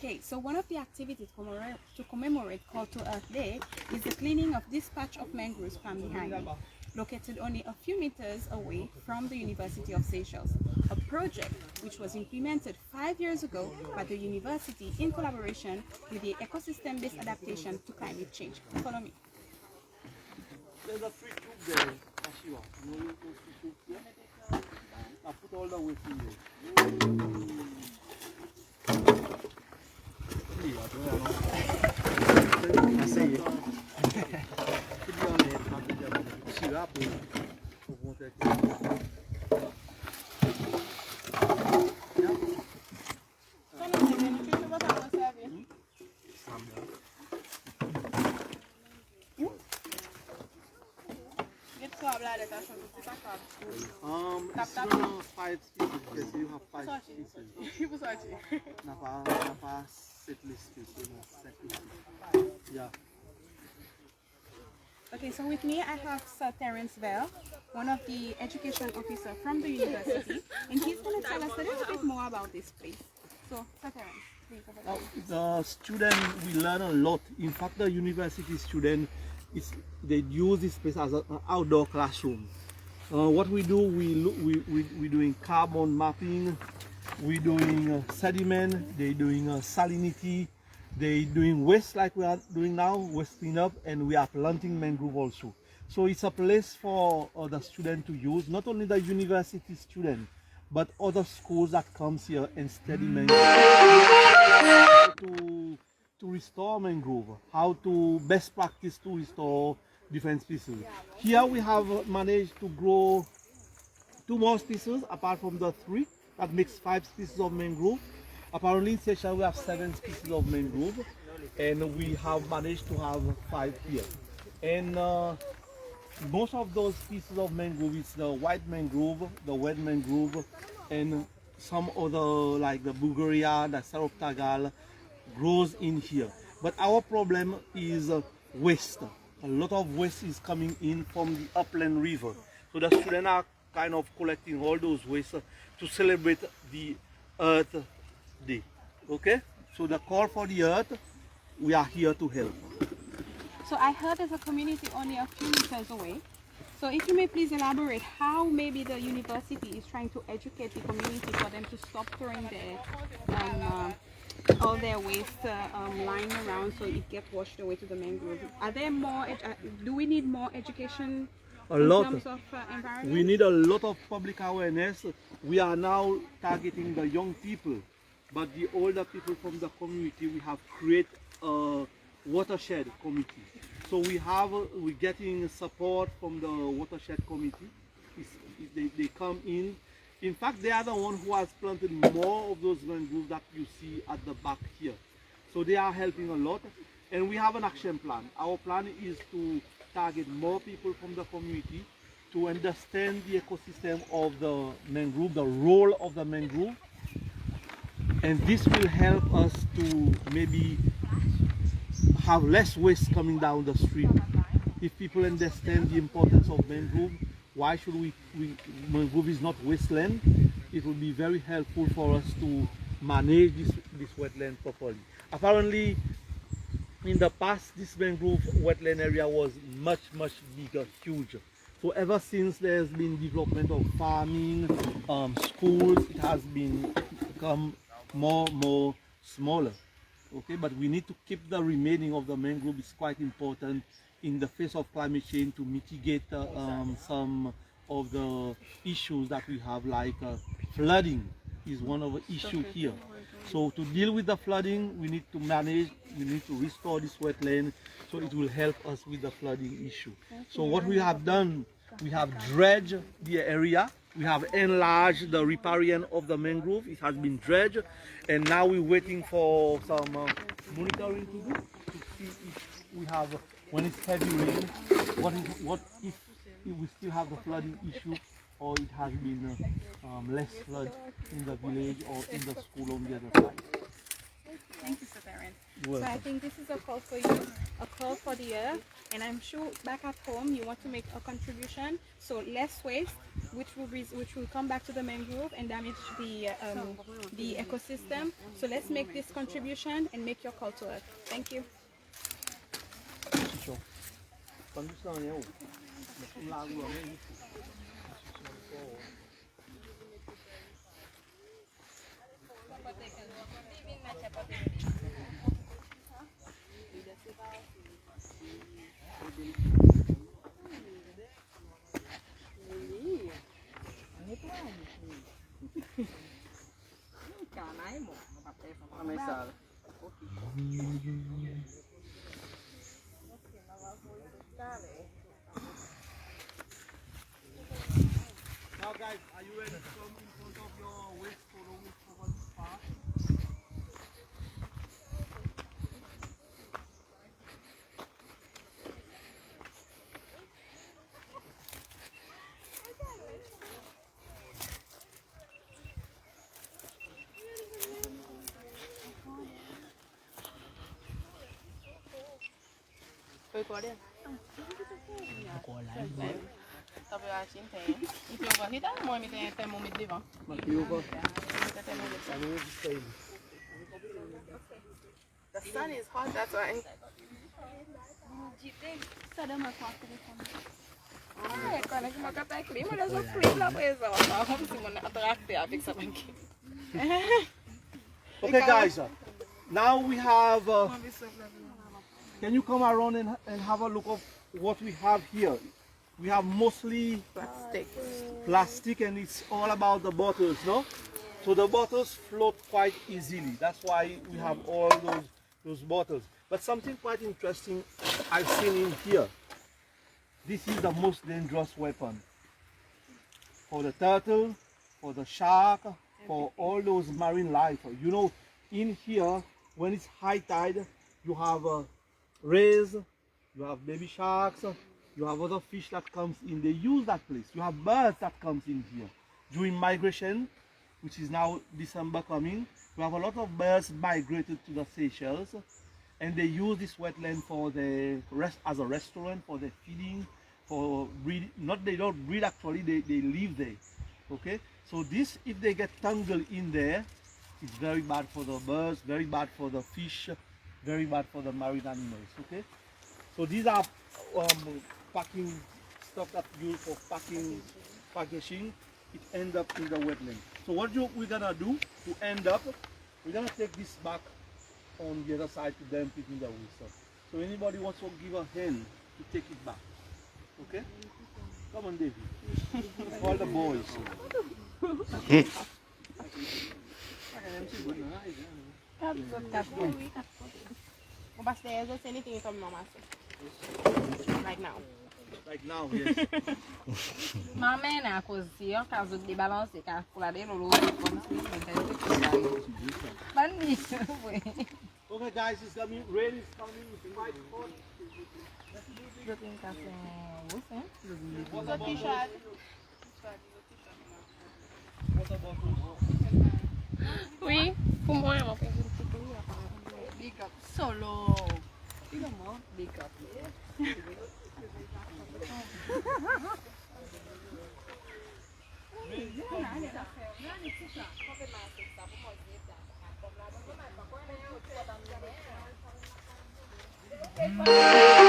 Okay, so one of the activities to commemorate Call to Earth Day is the cleaning of this patch of mangroves from behind me, located only a few meters away from the University of Seychelles, a project which was implemented 5 years ago by the university in collaboration with the Ecosystem-Based Adaptation to Climate Change. Follow me. There's a free tube there, Ashiwa. You know those free tubes there? I put all the way in there. I see it. It's 5 species. Yes, you have 5 species. Napa set list, yeah. Okay, so with me I have Sir Terence Bell, one of the education officers from the university, and he's going to tell us a little bit more about this place. So, Sir Terence, please. The student, we learn a lot. In fact, the university student, they use this place as an outdoor classroom. What we do, we're doing carbon mapping, we're doing sediment, they're doing salinity, they're doing waste like we are doing now, waste cleanup, and we are planting mangrove also. So it's a place for the student to use, not only the university student, but other schools that comes here and study mangrove. To restore mangrove, how to best practice to restore different species. Here we have managed to grow 2 more species apart from the 3. That makes 5 species of mangrove. Apparently in Seychelles we have 7 species of mangrove, and we have managed to have 5 here. And most of those species of mangrove is the white mangrove, the red mangrove, and some other like the Bulgaria, the Saroptagal grows in here. But our problem is waste. A lot of waste is coming in from the upland river. So the students are kind of collecting all those waste to celebrate the Earth Day. Okay? So the call for the Earth, we are here to help. So I heard there's a community only a few meters away. So if you may please elaborate how maybe the university is trying to educate the community for them to stop throwing all their waste lying around so it gets washed away to the mangrove. Are there more, do we need more education in terms of environment? We need a lot of public awareness. We are now targeting the young people, but the older people from the community, we have created a watershed committee. So we're getting support from the watershed committee. They come in. In fact, they are the one who has planted more of those mangroves that you see at the back here. So they are helping a lot. And we have an action plan. Our plan is to target more people from the community to understand the ecosystem of the mangrove, the role of the mangrove. And this will help us to maybe have less waste coming down the stream. If people understand the importance of mangrove, why should mangrove is not wasteland, it will be very helpful for us to manage this wetland properly. Apparently, in the past, this mangrove wetland area was much bigger, huge. So ever since there's been development of farming, schools, it has become more smaller. Okay, but we need to keep the remaining of the mangrove. It's quite important in the face of climate change to mitigate some of the issues that we have, like flooding is one of the issues here. So to deal with the flooding, we need to manage, we need to restore this wetland, so it will help us with the flooding issue. So what we have done, we have dredged the area, we have enlarged the riparian of the mangrove, it has been dredged, and now we're waiting for some monitoring to do, to see if we have, when it's heavy rain, what if we still have the flooding issue, or it has been less flood in the village or in the school on the other side. Thank you, Sir Terence. You're So I welcome. think this is a call for you, a call for the earth, and I'm sure back at home you want to make a contribution. So less waste, which will come back to the mangrove and damage the ecosystem. So let's make this contribution and make your call to earth. Thank you. Now guys, are you ready to come in front of your waste photo with cover this part? Recording. Tá vendo assim tem. E tem uma vida, mãe me tem até momento de vão. The sun is hot, that's why. Ah, quando a gente vai até clima, olha só frio lá presa, ó. Vamos se mandar atrás avec ça aqui. Okay guys, now we have, can you come around and have a look of what we have here? We have mostly plastic and it's all about the bottles, no? So the bottles float quite easily. That's why we have all those bottles. But something quite interesting I've seen in here. This is the most dangerous weapon. For the turtle, for the shark, for all those marine life. You know, in here, when it's high tide, you have rays, you have baby sharks, you have other fish that comes in. They use that place. You have birds that comes in here. During migration, which is now December coming, we have a lot of birds migrated to the Seychelles, and they use this wetland for the as a restaurant, for their feeding, for breed. Not they don't breed actually, they live there. Okay, so this, if they get tangled in there, it's very bad for the birds, very bad for the fish, very bad for the marine animals. Okay, so these are packing stuff that used for packaging. It ends up in the wetland. So what we're gonna do to end up, we're gonna take this back on the other side to dump it in the water. So anybody wants to give a hand to take it back? Okay? Come on, David. Call the boys. Anything from my master. Like now. Like now, yes. Mamãe, na cozinha, caso de balançar, calculadeira, louco, quando se bandido, Okay, guys, it's coming. Rain is coming. It's quite hot. eu tenho café, você? What about T-shirt. What about Oui, pour moi, mon père. Big up. Solo. Big up. those?